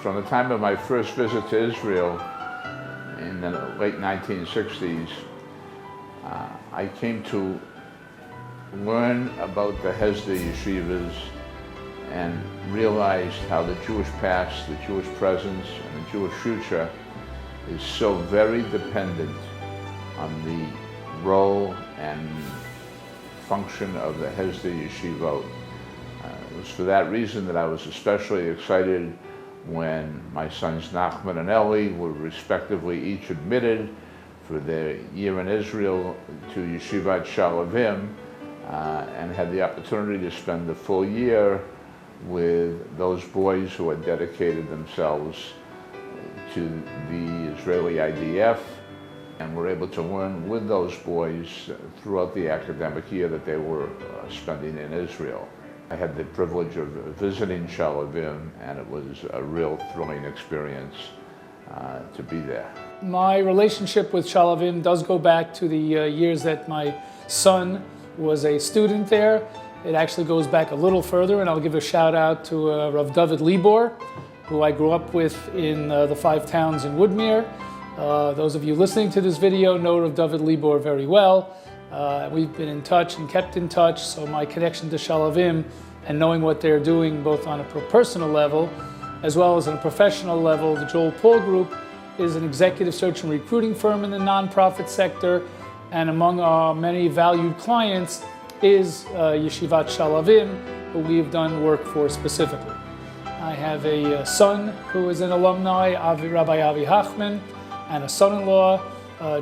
From the time of my first visit to Israel in the late 1960s, I came to learn about the Hesder yeshivas and realized how the Jewish past, the Jewish presence, and the Jewish future is so very dependent on the role and function of the Hesder yeshivot. It was for that reason that I was especially excited when my sons Nachman and Eli were respectively each admitted for their year in Israel to Yeshivat Sha'alvim and had the opportunity to spend the full year with those boys who had dedicated themselves to the Israeli IDF and were able to learn with those boys throughout the academic year that they were spending in Israel. I had the privilege of visiting Sha'alvim, and it was a real thrilling experience to be there. My relationship with Sha'alvim does go back to the years that my son was a student there. It actually goes back a little further, and I'll give a shout out to Rav David Libor, who I grew up with in the 5 towns in Woodmere. Those of you listening to this video know Rav David Libor very well. We've been in touch and kept in touch, so my connection to Sha'alvim and knowing what they're doing both on a personal level as well as on a professional level. The Joel Paul Group is an executive search and recruiting firm in the nonprofit sector, and among our many valued clients is Yeshivat Sha'alvim, who we have done work for specifically. I have a son who is an alumni, Rabbi Avi Hachman, and a son-in-law,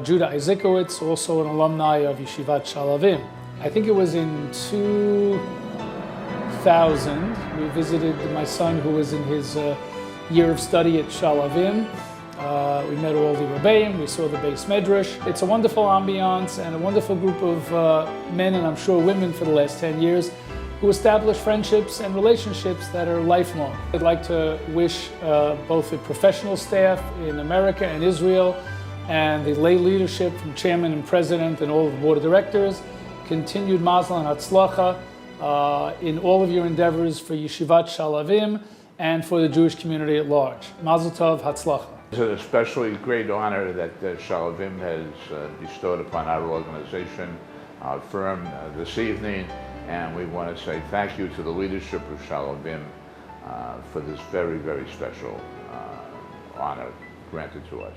Judah Izikowitz, also an alumni of Yeshivat Sha'alvim. I think it was in 2000, we visited my son who was in his year of study at Sha'alvim. We met all the Rebbeim, we saw the Beis Medrash. It's a wonderful ambiance and a wonderful group of men, and I'm sure women for the last 10 years, who established friendships and relationships that are lifelong. I'd like to wish both the professional staff in America and Israel and the lay leadership from chairman and president and all of the board of directors continued mazel and hatzlacha in all of your endeavors for Yeshivat Sha'alvim and for the Jewish community at large. Mazel tov, hatzlacha. It's an especially great honor that Sha'alvim has bestowed upon our organization, our firm, this evening, and we want to say thank you to the leadership of Sha'alvim for this very, very special honor granted to us.